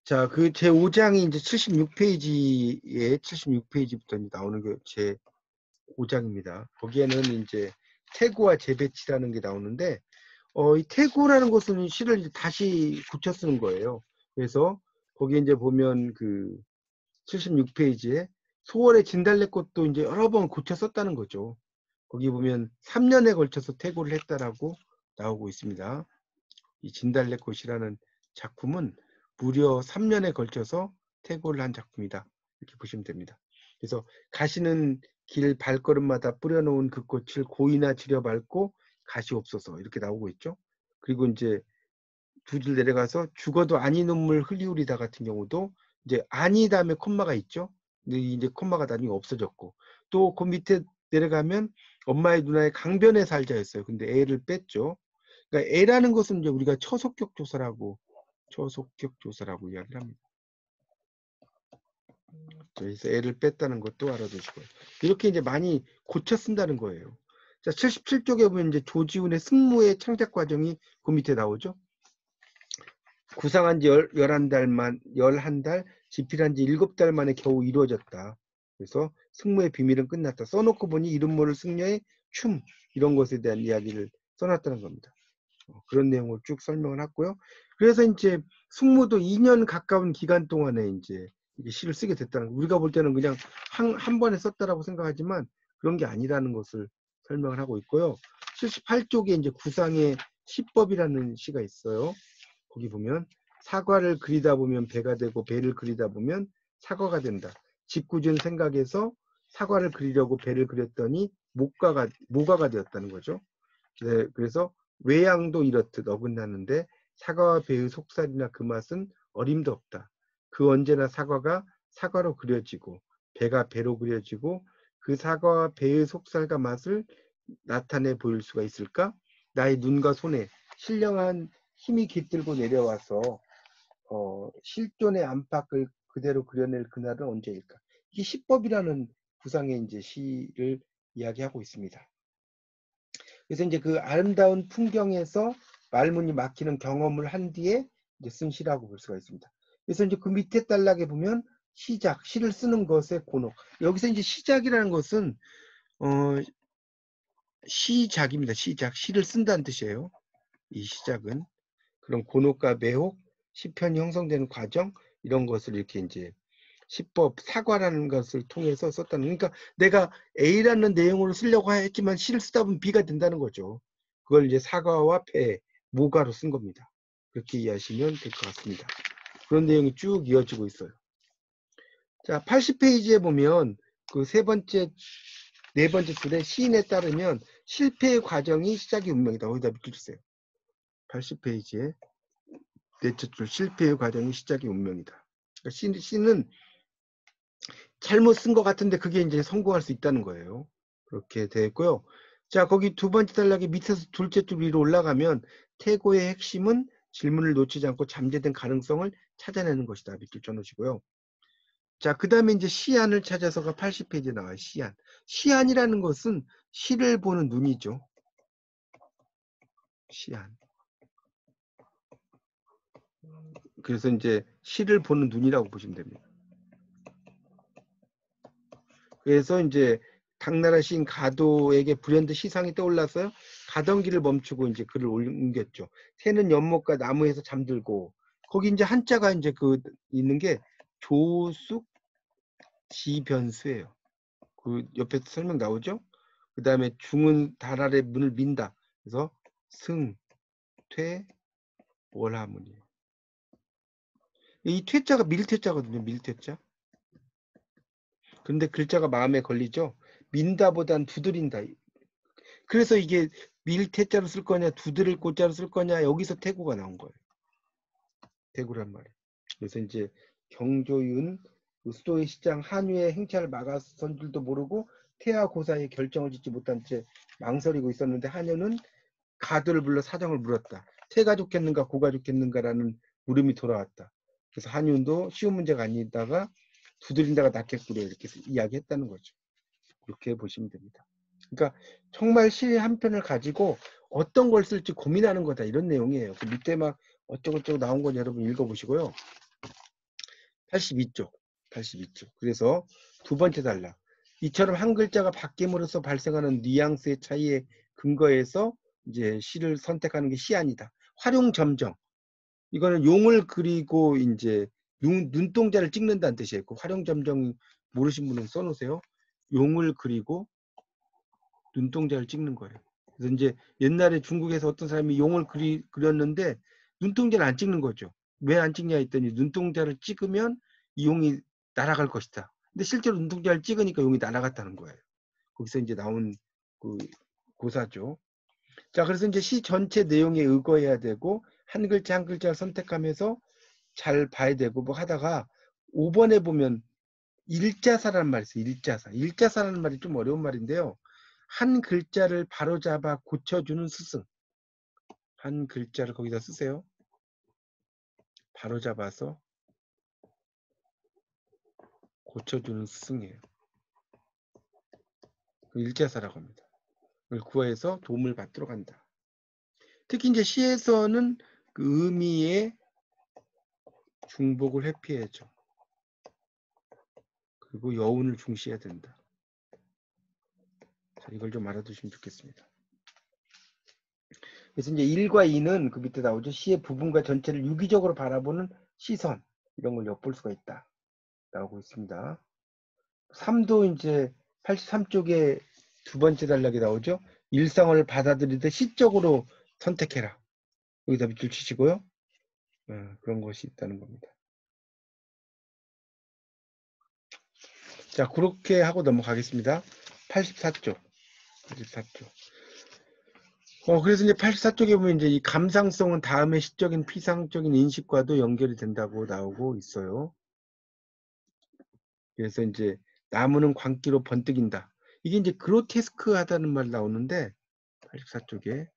자, 그 제 5장이 이제 76페이지에 76페이지부터 나오는 게 제 5장입니다. 거기에는 이제 태고와 재배치라는 게 나오는데, 이 태고라는 것은 시를 이제 다시 고쳐 쓰는 거예요. 그래서 거기 이제 보면 그 76페이지에 소월의 진달래꽃도 이제 여러 번 고쳐 썼다는 거죠. 거기 보면 3년에 걸쳐서 태고를 했다라고 나오고 있습니다. 이 진달래꽃이라는 작품은 무려 3년에 걸쳐서 태고를 한 작품이다. 이렇게 보시면 됩니다. 그래서 가시는 길 발걸음마다 뿌려놓은 그 꽃을 고이나 지려 밟고 가시 없어서 이렇게 나오고 있죠. 그리고 이제 두 줄 내려가서 죽어도 아니 눈물 흘리우리다 같은 경우도 이제 아니 다음에 콤마가 있죠. 근데 이제 콤마가 나중에 없어졌고, 또 그 밑에 내려가면 엄마의 누나의 강변에 살자였어요. 근데 애를 뺐죠. 그러니까 애라는 것은 이제 우리가 처속격 조사라고 이야기를 합니다. 그래서 애를 뺐다는 것도 알아두시고요. 이렇게 이제 많이 고쳐 쓴다는 거예요. 자, 77쪽에 보면 이제 조지훈의 승무의 창작 과정이 그 밑에 나오죠. 구상한 지 11달, 집필한 지 7달 만에 겨우 이루어졌다. 그래서 승무의 비밀은 끝났다. 써놓고 보니 이름 모를 승려의 춤, 이런 것에 대한 이야기를 써놨다는 겁니다. 그런 내용을 쭉 설명을 했고요. 그래서 이제 승무도 2년 가까운 기간 동안에 이제 시를 쓰게 됐다는 거. 우리가 볼 때는 그냥 한 번에 썼다라고 생각하지만 그런 게 아니라는 것을 설명을 하고 있고요. 78쪽에 이제 구상의 시법이라는 시가 있어요. 거기 보면 사과를 그리다 보면 배가 되고 배를 그리다 보면 사과가 된다. 짓궂은 생각에서 사과를 그리려고 배를 그렸더니 모가가 되었다는 거죠. 네, 그래서 외양도 이렇듯 어긋나는데 사과와 배의 속살이나 그 맛은 어림도 없다. 그 언제나 사과가 사과로 그려지고 배가 배로 그려지고 그 사과와 배의 속살과 맛을 나타내 보일 수가 있을까? 나의 눈과 손에 신령한 힘이 깃들고 내려와서 실존의 안팎을 그대로 그려낼 그날은 언제일까? 이 시법이라는 구상의 이제 시를 이야기하고 있습니다. 그래서 이제 그 아름다운 풍경에서 말문이 막히는 경험을 한 뒤에 이제 쓴 시라고 볼 수가 있습니다. 그래서 이제 그 밑에 단락에 보면 시작, 시를 쓰는 것의 곤혹. 여기서 이제 시작이라는 것은 시작입니다. 시작, 시를 쓴다는 뜻이에요. 이 시작은 그런 곤혹과 매혹, 시편이 형성되는 과정, 이런 것을 이렇게 이제 시법, 사과라는 것을 통해서 썼다는, 그러니까 내가 A라는 내용으로 쓰려고 했지만 시를 쓰다 보면 B가 된다는 거죠. 그걸 이제 사과와 배, 모가로 쓴 겁니다. 그렇게 이해하시면 될 것 같습니다. 그런 내용이 쭉 이어지고 있어요. 자, 80페이지에 보면 그 네 번째 줄에 시인에 따르면 실패의 과정이 시작이 운명이다. 거기다 밑줄 주세요. 80페이지에 넷째 줄 실패의 과정이 시작이 운명이다. 그러니까 시는 잘못 쓴 것 같은데 그게 이제 성공할 수 있다는 거예요. 그렇게 되고요. 자, 거기 두 번째 단락에 밑에서 둘째 줄 위로 올라가면 태고의 핵심은 질문을 놓치지 않고 잠재된 가능성을 찾아내는 것이다. 밑줄 쳐놓으시고요. 자, 그 다음에 이제 시안을 찾아서가 80페이지에 나와요. 시안. 시안이라는 것은 시를 보는 눈이죠. 시안. 그래서 이제 시를 보는 눈이라고 보시면 됩니다. 그래서 이제 당나라 시인 가도에게 불현듯 시상이 떠올라서 가던 길을 멈추고 이제 글을 옮겼죠. 새는 연못과 나무에서 잠들고, 거기 이제 한자가 이제 그 있는 게 조숙 지변수예요. 그 옆에 설명 나오죠? 그 다음에 중은 달 아래 문을 민다. 그래서 승, 퇴, 월하문이에요. 이 퇴자가 밀퇴자거든요. 밀퇴자. 근데 글자가 마음에 걸리죠? 민다보단 두드린다. 그래서 이게 밀태자로 쓸 거냐 두드릴 꽃자로 쓸 거냐, 여기서 태고가 나온 거예요. 태고란 말이에요. 그래서 이제 경조윤 수도의 시장 한유의 행차를 막아선 줄도 모르고 태와 고사의 결정을 짓지 못한 채 망설이고 있었는데 한유는 가도를 불러 사정을 물었다. 태가 좋겠는가 고가 좋겠는가라는 물음이 돌아왔다. 그래서 한유도 쉬운 문제가 아니다가 두드린다가 낫겠구려 이렇게 이야기했다는 거죠. 그렇게 보시면 됩니다. 그러니까 정말 시 한 편을 가지고 어떤 걸 쓸지 고민하는 거다, 이런 내용이에요. 그 밑에 막 어쩌고저쩌고 나온 건 여러분 읽어보시고요. 82쪽. 그래서 두 번째 단락. 이처럼 한 글자가 바뀜으로써 발생하는 뉘앙스의 차이에 근거해서 이제 시를 선택하는 게 시안이다. 활용 점정. 이거는 용을 그리고 이제 눈동자를 찍는다는 뜻이에요. 그 활용 점정 모르신 분은 써놓으세요. 용을 그리고 눈동자를 찍는 거예요. 그래서 이제 옛날에 중국에서 어떤 사람이 용을 그렸는데 눈동자를 안 찍는 거죠. 왜 안 찍냐 했더니 눈동자를 찍으면 이 용이 날아갈 것이다. 근데 실제로 눈동자를 찍으니까 용이 날아갔다는 거예요. 거기서 이제 나온 그 고사죠. 자, 그래서 이제 시 전체 내용에 의거해야 되고 한 글자 한 글자를 선택하면서 잘 봐야 되고 뭐 하다가 5번에 보면 일자사라는 말이 있어요. 일자사. 일자사라는 말이 좀 어려운 말인데요. 한 글자를 바로잡아 고쳐주는 스승. 한 글자를 거기다 쓰세요. 바로잡아서 고쳐주는 스승이에요. 일자사라고 합니다. 그걸 구해서 도움을 받도록 한다. 특히 이제 시에서는 그 의미의 중복을 회피해야죠. 그리고 여운을 중시해야 된다. 자, 이걸 좀 알아두시면 좋겠습니다. 그래서 이제 1과 2는 그 밑에 나오죠. 시의 부분과 전체를 유기적으로 바라보는 시선. 이런 걸 엿볼 수가 있다. 나오고 있습니다. 3도 이제 83쪽에 두 번째 단락이 나오죠. 일상을 받아들이되 시적으로 선택해라. 여기다 밑줄 치시고요. 그런 것이 있다는 겁니다. 자, 그렇게 하고 넘어가겠습니다. 84쪽. 그래서 이제 84쪽에 보면 이제 이 감상성은 다음의 시적인 피상적인 인식과도 연결이 된다고 나오고 있어요. 그래서 이제 나무는 광기로 번뜩인다. 이게 이제 그로테스크하다는 말 나오는데 84쪽에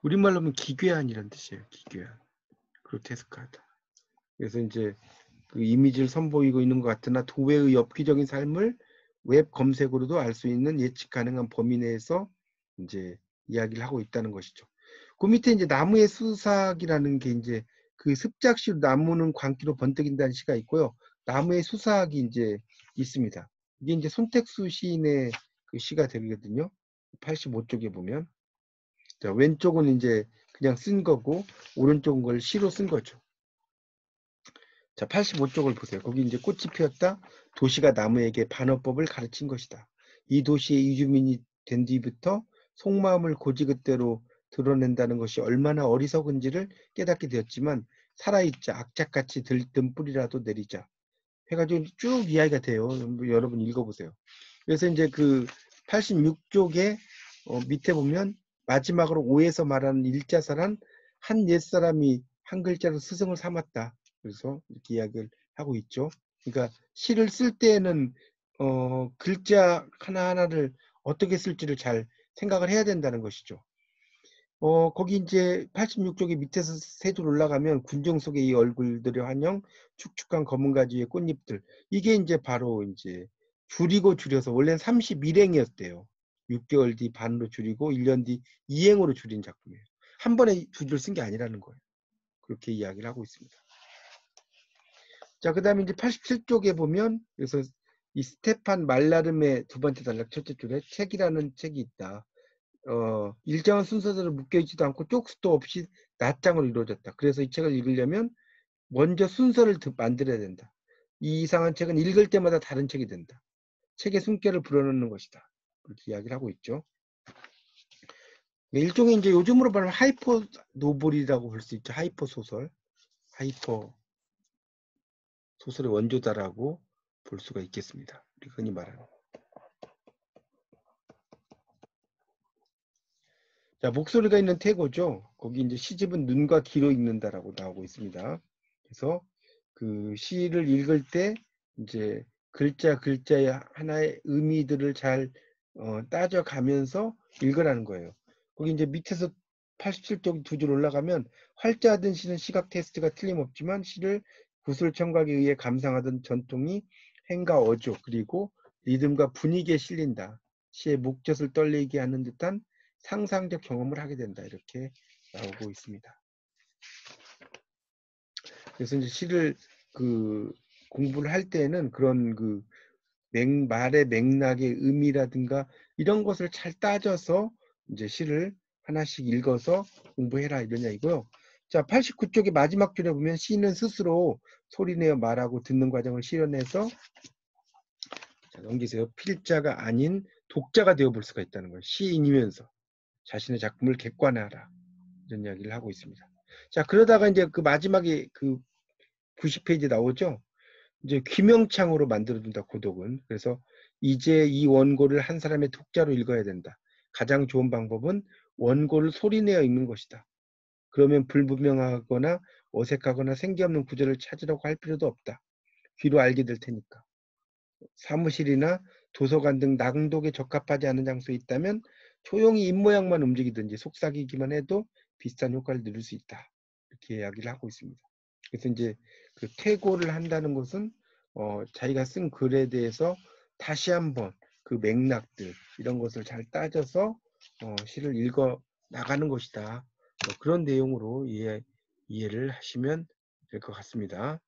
우리말로 하면 기괴한이라는 뜻이에요. 기괴한. 그로테스크하다. 그래서 이제 그 이미지를 선보이고 있는 것 같으나 도회의 엽기적인 삶을 웹 검색으로도 알 수 있는 예측 가능한 범위 내에서 이제 이야기를 하고 있다는 것이죠. 그 밑에 이제 나무의 수삭이라는 게 이제 그 습작시로 나무는 광기로 번뜩인다는 시가 있고요. 나무의 수삭이 이제 있습니다. 이게 이제 손택수 시인의 그 시가 되거든요. 85쪽에 보면. 자, 왼쪽은 이제 그냥 쓴 거고, 오른쪽은 걸 시로 쓴 거죠. 자, 85쪽을 보세요. 거기 이제 꽃이 피었다. 도시가 나무에게 반어법을 가르친 것이다. 이 도시의 이주민이 된 뒤부터 속마음을 고지그대로 드러낸다는 것이 얼마나 어리석은지를 깨닫게 되었지만 살아있자 악착같이 들뜬 뿌리라도 내리자 해가지고 쭉 이야기가 돼요. 여러분 읽어보세요. 그래서 이제 그 86쪽에 밑에 보면 마지막으로 5에서 말하는 일자사란 한 옛사람이 한 글자로 스승을 삼았다. 그래서 이렇게 이야기를 하고 있죠. 그러니까 시를 쓸 때는 글자 하나하나를 어떻게 쓸지를 잘 생각을 해야 된다는 것이죠. 거기 이제 86쪽에 밑에서 세 줄 올라가면 군중 속의 이 얼굴들의 환영, 축축한 검은 가지의 꽃잎들. 이게 이제 바로 이제 줄여서 원래는 31행이었대요. 6개월 뒤 반으로 줄이고 1년 뒤 2행으로 줄인 작품이에요. 한 번에 두 줄 쓴 게 아니라는 거예요. 그렇게 이야기를 하고 있습니다. 자, 그 다음에 이제 87쪽에 보면 그래서 이 스테판 말라름의 두 번째 단락 첫째 줄에 책이라는 책이 있다. 일정한 순서대로 묶여있지도 않고 쪽수도 없이 낱장으로 이루어졌다. 그래서 이 책을 읽으려면 먼저 순서를 만들어야 된다. 이 이상한 책은 읽을 때마다 다른 책이 된다. 책의 숨결을 불어넣는 것이다. 그렇게 이야기를 하고 있죠. 일종의 이제 요즘으로 말하면 하이퍼 노블이라고 볼 수 있죠. 하이퍼 소설. 하이퍼 소설의 원조다라고 볼 수가 있겠습니다. 우리 흔히 말하는. 자, 목소리가 있는 태고죠. 거기 이제 시집은 눈과 귀로 읽는다라고 나오고 있습니다. 그래서 그 시를 읽을 때 이제 글자의 하나의 의미들을 잘 따져가면서 읽으라는 거예요. 거기 이제 밑에서 87쪽 두 줄 올라가면 활자하던 시는 시각 테스트가 틀림없지만 시를 구술 청각에 의해 감상하던 전통이 행과 어조 그리고 리듬과 분위기에 실린다. 시의 목젖을 떨리게 하는 듯한 상상적 경험을 하게 된다. 이렇게 나오고 있습니다. 그래서 이제 시를 공부를 할 때는 그런 말의 맥락의 의미라든가 이런 것을 잘 따져서 이제 시를 하나씩 읽어서 공부해라 이런 얘기고요. 자, 89쪽의 마지막 줄에 보면 시인은 스스로 소리내어 말하고 듣는 과정을 실현해서, 자, 넘기세요. 필자가 아닌 독자가 되어볼 수가 있다는 거예요. 시인이면서 자신의 작품을 객관화하라 이런 이야기를 하고 있습니다. 자, 그러다가 이제 마지막에 90페이지 나오죠. 이제 귀명창으로 만들어둔다, 고독은. 그래서 이제 이 원고를 한 사람의 독자로 읽어야 된다. 가장 좋은 방법은 원고를 소리내어 읽는 것이다. 그러면 불분명하거나 어색하거나 생기없는 구절을 찾으려고 할 필요도 없다. 귀로 알게 될 테니까. 사무실이나 도서관 등 낭독에 적합하지 않은 장소에 있다면 조용히 입모양만 움직이든지 속삭이기만 해도 비슷한 효과를 누릴 수 있다. 이렇게 이야기를 하고 있습니다. 그래서 이제 퇴고를 한다는 것은 자기가 쓴 글에 대해서 다시 한번 맥락들 이런 것을 잘 따져서 시를 읽어 나가는 것이다. 그런 내용으로 이해를 하시면 될 것 같습니다.